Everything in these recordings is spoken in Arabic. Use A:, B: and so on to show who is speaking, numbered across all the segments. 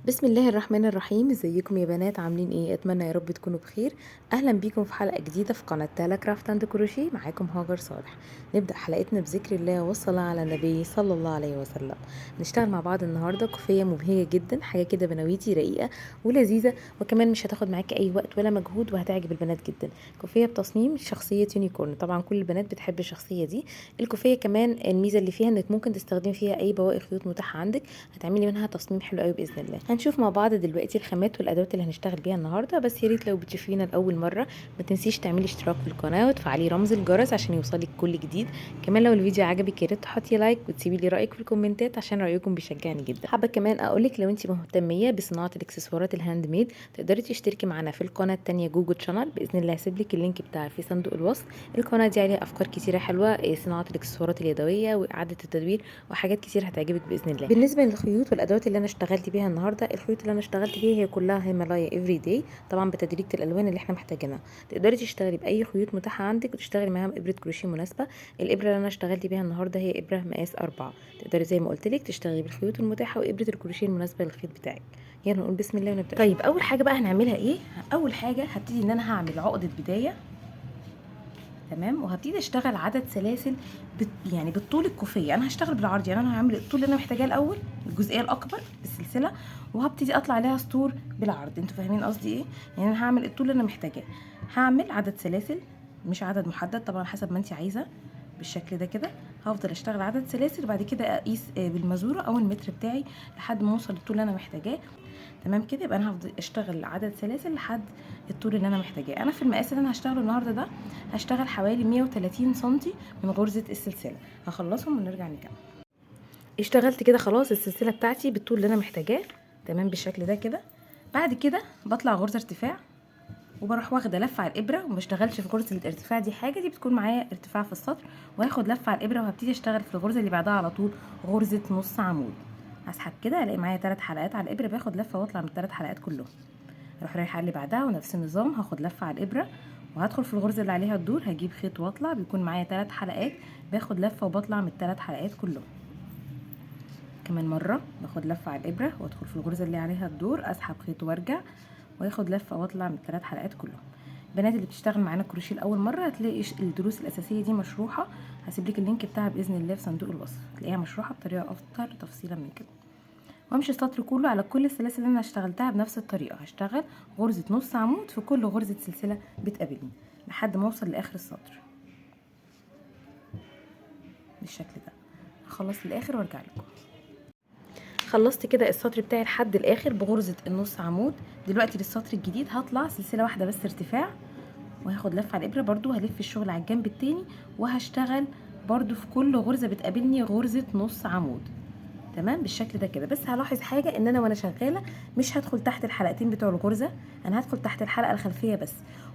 A: بسم الله الرحمن الرحيم. ازيكم يا بنات؟ عاملين ايه؟ اتمنى يا رب تكونوا بخير. اهلا بيكم في حلقه جديده في قناه تالا كرافت اند كروشيه. معاكم هاجر صالح. نبدا حلقتنا بذكر الله والصلاه على النبي صلى الله عليه وسلم. نشتغل مع بعض النهارده كوفيه مبهجه جدا، حاجه كده بنويتي رقيقه ولذيذه، وكمان مش هتاخد معاكي اي وقت ولا مجهود، وهتعجب البنات جدا. كوفيه بتصميم شخصيه يونيكورن، طبعا كل البنات بتحب الشخصيه دي. الكوفيه كمان الميزه اللي فيها انك ممكن تستخدمي فيها اي بواقي خيوط متاحه عندك، هتعملي منها تصميم حلو قوي باذن الله. هنشوف مع بعض دلوقتي الخامات والادوات اللي هنشتغل بيها النهارده، بس يا ريت لو بتشوفينا لاول مره ما تنسيش تعملي اشتراك في القناه وتفعلي رمز الجرس عشان يوصلك كل جديد. كمان لو الفيديو عجبك يا ريت تحطي لايك وتسيبي لي رايك في الكومنتات عشان رايكم بيشجعني جدا. حابه كمان اقولك لو انت مهتميه بصناعه الاكسسوارات الهاند ميد تقدري تشتركي معانا في القناه التانية جوجل شانل، باذن الله هسيب لك اللينك بتاعها في صندوق الوصف. القناه دي عليها افكار كتيره حلوه، صناعه الاكسسوارات اليدويه واعاده التدوير وحاجات كتير هتعجبك باذن الله. بالنسبه للخيوط والادوات اللي انا اشتغلت بيها النهارده، الخيوط اللي انا اشتغلت بيها هي كلها هيمالايا افري داي، طبعا بتدريجه الالوان اللي احنا محتاجينها. تقدري تشتغلي باي خيوط متاحه عندك وتشتغلي معاها ابره كروشيه مناسبه. الابره اللي انا اشتغلت بيها النهارده هي ابره مقاس 4. تقدري زي ما قلت لك تشتغلي بالخيوط المتاحه وابره الكروشيه المناسبه للخيط بتاعك. يلا نقول بسم الله ونبدا. طيب اول حاجه بقى هنعملها ايه؟ اول حاجه هبتدي ان انا هعمل عقده بدايه، تمام، وهبتدي اشتغل عدد سلاسل يعني بالطول الكوفيه. انا هشتغل بالعرض، يعني انا هعمل الطول اللي انا محتاجاه الاول، الجزئيه الاكبر بالسلسله، وهبتدي اطلع عليها سطور بالعرض. انتوا فاهمين قصدي ايه؟ يعني انا هعمل الطول اللي انا محتاجاه، هعمل عدد سلاسل مش عدد محدد طبعا حسب ما انت عايزه، بالشكل ده كده. هفضل اشتغل عدد سلاسل وبعد كده اقيس بالمزوره او المتر بتاعي لحد ما اوصل للطول اللي انا محتاجاه. تمام كده، يبقى انا هفضل اشتغل عدد سلاسل لحد الطول اللي انا محتاجاه. انا في المقاس اللي انا هشتغله النهارده ده هشتغل حوالي 130 سنتي من غرزه السلسله. هخلصهم ونرجع نكمل. اشتغلت كده خلاص السلسله بتاعتي بالطول اللي انا محتاجاه، تمام بالشكل ده كده. بعد كده بطلع غرزه ارتفاع وبروح واخده لفه على الابره، وما بشتغلش في غرزه الارتفاع دي حاجه، دي بتكون معايا ارتفاع في السطر، وهاخد لفه على الابره وهبتدي اشتغل في الغرزه اللي بعدها على طول غرزه نص عمود. هسحب كده الاقي معايا 3 حلقات على الابره، باخد لفه واطلع من ال3 حلقات كلهم. اروح رايحه اللي بعدها ونفس النظام، هاخد لفه على الابره وهدخل في الغرزه اللي عليها الدور، هجيب خيط واطلع، بيكون معايا 3 حلقات، باخد لفه وبطلع من ال3 حلقات كلهم. كمان مره باخد لفه على الابره وادخل في الغرزه اللي عليها الدور، اسحب خيط وارجع واخد لفه واطلع من ال3 حلقات كلهم. البنات اللي بتشتغل معانا كروشيه لاول مره هتلاقي الدروس الاساسيه دي مشروحه، هسيب لك اللينك بتاعها باذن الله في صندوق الوصف، تلاقيها مشروحه بطريقه اكتر تفصيلا من كده. وامشي السطر كله على كل السلاسل اللي انا اشتغلتها بنفس الطريقه، هشتغل غرزه نص عمود في كل غرزه سلسله بتقابلني لحد ما اوصل لاخر السطر بالشكل ده. هخلص للاخر وارجع لكم. خلصت كده السطر بتاعي لحد الاخر بغرزه النص عمود. دلوقتي للسطر الجديد هطلع سلسله واحده بس ارتفاع، وهاخد لفه على الابره برضو، هلف الشغل على الجنب التاني، وهشتغل برضو في كل غرزه بتقابلني غرزه نص عمود، تمام بالشكل ده كده. بس هلاحظ حاجه، ان انا وانا شغاله مش هدخل تحت الحلقتين بتوع الغرزه، انا هدخل تحت الحلقه الخلفيه بس.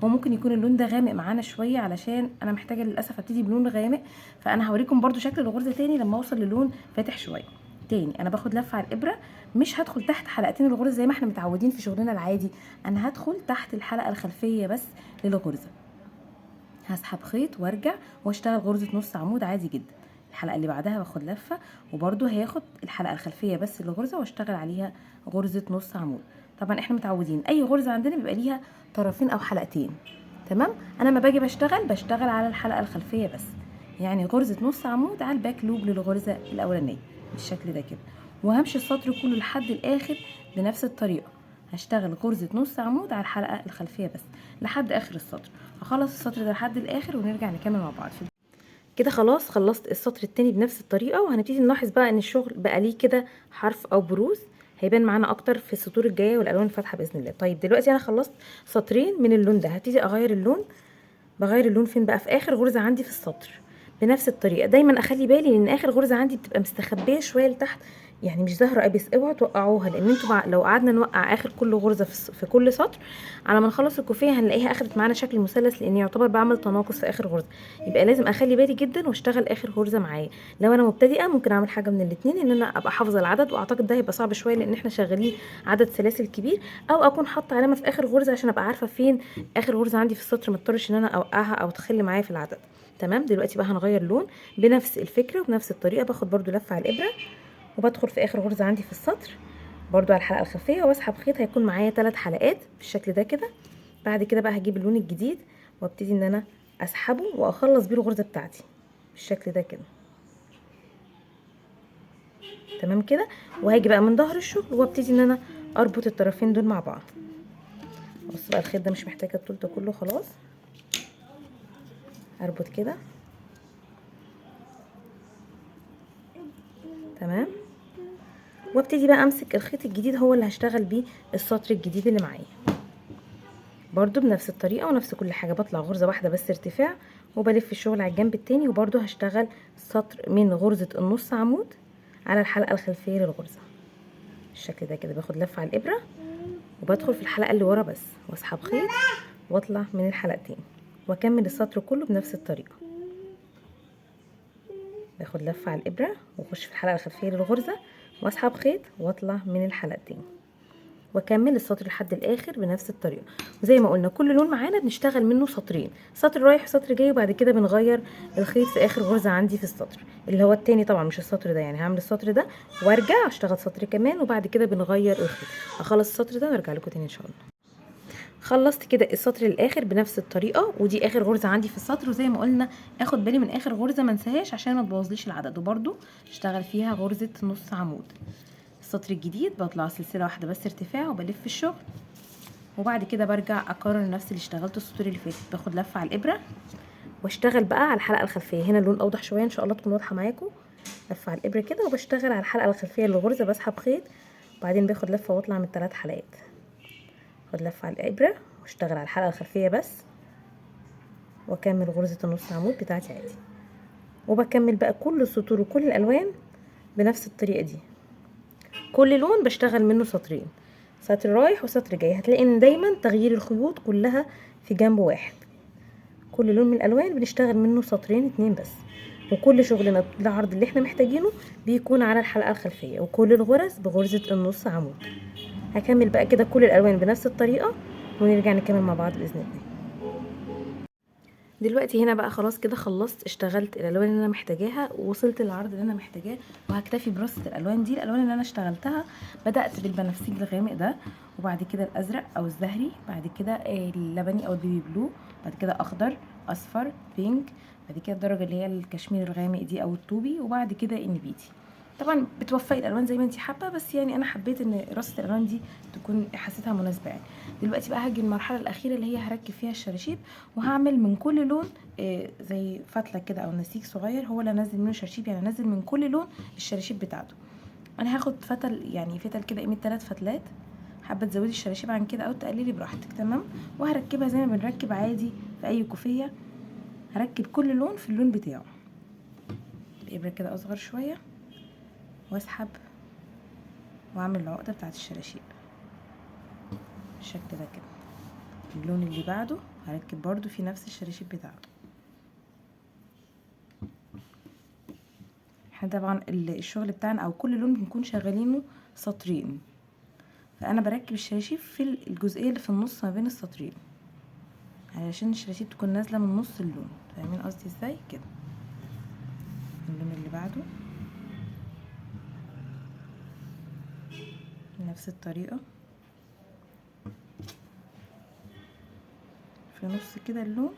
A: هو ممكن يكون اللون ده غامق معانا شويه علشان انا محتاجه للاسف ابتدي بلون غامق، فانا هوريكم برضو شكل الغرزه تاني لما اوصل للون فاتح شويه. تاني انا باخد لفه على الابره، مش هدخل تحت حلقتين الغرزه زي ما احنا متعودين في شغلنا العادي، انا هدخل تحت الحلقه الخلفيه بس للغرزه. هسحب خيط وارجع واشتغل غرزه نص عمود عادي جدا. الحلقه اللي بعدها باخد لفه وبرده هاخد الحلقه الخلفيه بس للغرزه واشتغل عليها غرزه نص عمود. طبعا احنا متعودين اي غرزه عندنا بيبقى ليها طرفين او حلقتين، تمام. انا لما باجي بشتغل على الحلقه الخلفيه بس، يعني غرزه نص عمود على الباك لوب للغرزه الاولانيه بالشكل ده كده. وهمشي السطر كله لحد الاخر بنفس الطريقه، هشتغل غرزه نص عمود على الحلقه الخلفيه بس لحد اخر السطر. هخلص السطر ده لحد الاخر ونرجع نكمل مع بعض. كده خلاص خلصت السطر التاني بنفس الطريقه، وهنبتدي نلاحظ بقى ان الشغل بقى ليه كده حرف او بروز، هيبان معانا اكتر في السطور الجايه والالوان الفاتحه باذن الله. طيب دلوقتي انا خلصت سطرين من اللون ده، هبتدي اغير اللون. بغير اللون فين بقى؟ في اخر غرزه عندي في السطر بنفس الطريقه. دايما اخلي بالي ان اخر غرزه عندي بتبقى مستخبيه شويه لتحت، يعني مش ظاهره ابس، اوعوا توقعوها، لان انتوا لو قعدنا نوقع اخر كل غرزه في كل سطر على ما نخلص الكوفيه هنلاقيها اخدت معانا شكل مثلث، لان يعتبر بعمل تناقص في اخر غرزه. يبقى لازم اخلي بالي جدا واشتغل اخر غرزه معايا. لو انا مبتدئه ممكن اعمل حاجه من الاثنين، ان انا ابقى حافظه العدد، واعتقد ده هيبقى صعب شويه لان احنا شغالين عدد سلاسل كبير، او اكون حاطه علامه في اخر غرزه عشان ابقى عارفه فين اخر غرزه عندي في السطر، ما اضطرش ان انا اوقعها او تخلي معايا في العدد. تمام. دلوقتي بقى هنغير لون بنفس الفكره وبنفس الطريقه، باخد برضو لفه على الابره وبدخل في اخر غرزه عندي في السطر برضو على الحلقه الخلفيه، واسحب خيط. هيكون معايا 3 حلقات بالشكل ده كده. بعد كده بقى هجيب اللون الجديد وابتدي ان انا اسحبه واخلص بيه الغرزه بتاعتي بالشكل ده كده. تمام كده. وهاجي بقى من ظهر الشغل وابتدي ان انا اربط الطرفين دول مع بعض. بص بقى الخيط ده مش محتاجه الطول ده كله، خلاص. اربط كده. تمام. وابتدي بقى امسك الخيط الجديد هو اللي هشتغل بيه السطر الجديد اللي معايا. برضو بنفس الطريقه ونفس كل حاجه، بطلع غرزه واحده بس ارتفاع وبلف الشغل على الجنب التاني، وبرضو هشتغل سطر من غرزه النص عمود على الحلقه الخلفيه للغرزه بالشكل ده كده. باخد لفه على الابره وبدخل في الحلقه اللي ورا بس، واسحب خيط واطلع من الحلقتين واكمل السطر كله بنفس الطريقه. باخد لفه على الابره واخش في الحلقه الخلفيه للغرزه واسحب خيط واطلع من الحلقتين واكمل السطر لحد الاخر بنفس الطريقه. وزي ما قلنا كل لون معانا بنشتغل منه سطرين، سطر رايح وسطر جاي، وبعد كده بنغير الخيط في اخر غرزه عندي في السطر اللي هو التاني طبعا، مش السطر ده. يعني هعمل السطر ده وارجع اشتغل سطر كمان، وبعد كده بنغير الخيط. اخلص السطر ده وارجع لكم تاني ان شاء الله. خلصت كده السطر الاخر بنفس الطريقه، ودي اخر غرزه عندي في السطر. وزي ما قلنا اخد بالي من اخر غرزه ما انساهاش عشان ما تبوظليش العدد، وبرده اشتغل فيها غرزه نص عمود. السطر الجديد بطلع سلسله واحده بس ارتفاع وبلف الشغل، وبعد كده برجع اكرر نفس اللي اشتغلته السطور اللي فاتت. باخد لفه على الابره واشتغل بقى على الحلقه الخلفيه. هنا اللون اوضح شويه ان شاء الله تكون واضحه معاكم. لفه على الابره كده وبشتغل على الحلقه الخلفيه للغرزه، بسحب خيط وبعدين باخد لفه واطلع من 3 حلقات. باخد لفه على الابره واشتغل على الحلقه الخلفيه بس، واكمل غرزه النص عمود بتاعتي عادي. وبكمل بقى كل السطور وكل الالوان بنفس الطريقه دي. كل لون بشتغل منه سطرين، سطر رايح وسطر جاي. هتلاقي ان دايما تغيير الخيوط كلها في جنب واحد. كل لون من الالوان بنشتغل منه سطرين 2 بس، وكل شغلنا العرض اللي احنا محتاجينه بيكون على الحلقه الخلفيه، وكل الغرز بغرزه النص عمود. هكمل بقى كده كل الالوان بنفس الطريقه ونرجع نكمل مع بعض باذن الله. دلوقتي هنا بقى خلاص كده خلصت، اشتغلت الالوان اللي انا محتاجاها ووصلت للعرض اللي انا محتاجاه، وهكتفي برصه الالوان دي. الالوان اللي انا اشتغلتها بدات بالبنفسجي الغامق ده، وبعد كده الازرق او الزهري، بعد كده اللبني او البيبي بلو، بعد كده اخضر، اصفر، بينك، بعد كده الدرجه اللي هي الكشمير الغامق دي او الطوبي، وبعد كده النبيتي. طبعا بتوفقي الالوان زي ما انت حابه، بس يعني انا حبيت ان رصه الالوان دي تكون حسيتها مناسبه يعني. دلوقتي بقى هاجي المرحله الاخيره اللي هي هركب فيها الشراشيب، وهعمل من كل لون زي فتله كده او نسيج صغير هو اللي انزل منه شراشيب. يعني انزل من كل لون الشراشيب بتاعته. انا هاخد فتل، يعني فتل كده قيمه 3 فتلات. حابه تزودي الشراشيب عن كده او تقللي براحتك. تمام. وهركبها زي ما بنركب عادي في اي كوفيه. هركب كل لون في اللون بتاعه بإبرة كده اصغر شويه، واسحب واعمل العقده بتاعت الشراشيب بالشكل ده كده. اللون اللي بعده هركب برضو في نفس الشراشيب بتاعته. احنا طبعا الشغل بتاعنا او كل لون بنكون شغالينه سطرين، فانا بركب الشراشيب في الجزئيه اللي في النص ما بين السطرين علشان الشراشيب تكون نازله من نص اللون. فاهمين قصدي ازاي كده؟ اللون اللي بعده بنفس الطريقه في نص كده اللون،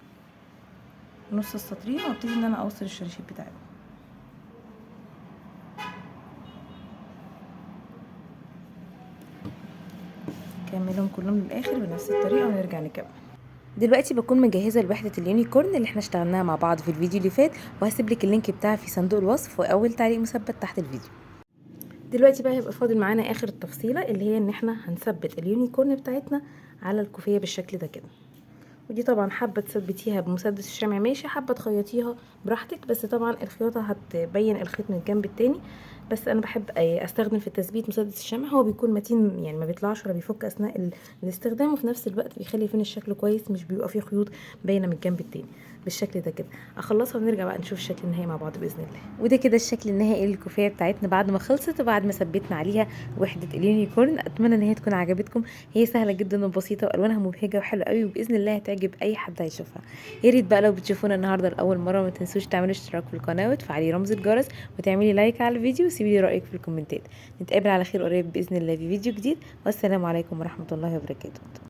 A: نص السطرين، وابتدي ان انا اوصل الشراشيب بتاعي. كملهم كلهم للاخر بنفس الطريقه ونرجع نكمل. دلوقتي بكون مجهزه لوحده اليونيكورن اللي احنا اشتغلناها مع بعض في الفيديو اللي فات، وهسيب لك اللينك بتاعها في صندوق الوصف واول تعليق مثبت تحت الفيديو. دلوقتي بقى هيبقى فاضل معانا اخر التفصيله اللي هي ان احنا هنثبت اليونيكورن بتاعتنا على الكوفيه بالشكل ده كده. ودي طبعا حابه تثبتيها بمسدس الشمع ماشي، حابه تخيطيها براحتك، بس طبعا الخياطه هتبين الخيط من الجنب التاني. بس انا بحب استخدم في التثبيت مسدس الشمع، هو بيكون متين يعني ما بيطلعش ولا بيفك اثناء الاستخدام، وفي نفس الوقت بيخلي فين الشكل كويس، مش بيبقى فيه خيوط باينه من الجنب التاني بالشكل ده كده. اخلصها ونرجع بقى نشوف الشكل النهائي مع بعض باذن الله. وده كده الشكل النهائي للكوفيه بتاعتنا بعد ما خلصت وبعد ما ثبتنا عليها وحده اليونيكورن. اتمنى ان هي تكون عجبتكم. هي سهله جدا وبسيطه والوانها مبهجه وحلوه قوي، وباذن الله هتعجب اي حد هيشوفها. يا ريت بقى لو بتشوفونا النهارده لاول مره ما تنسوش تعملوا اشتراك في القناه وتفعلي رمز الجرس وتعملي لايك على الفيديو. وسيبي لي رايك في الكومنتات. نتقابل على خير قريب باذن الله في فيديو جديد، والسلام عليكم ورحمه الله وبركاته.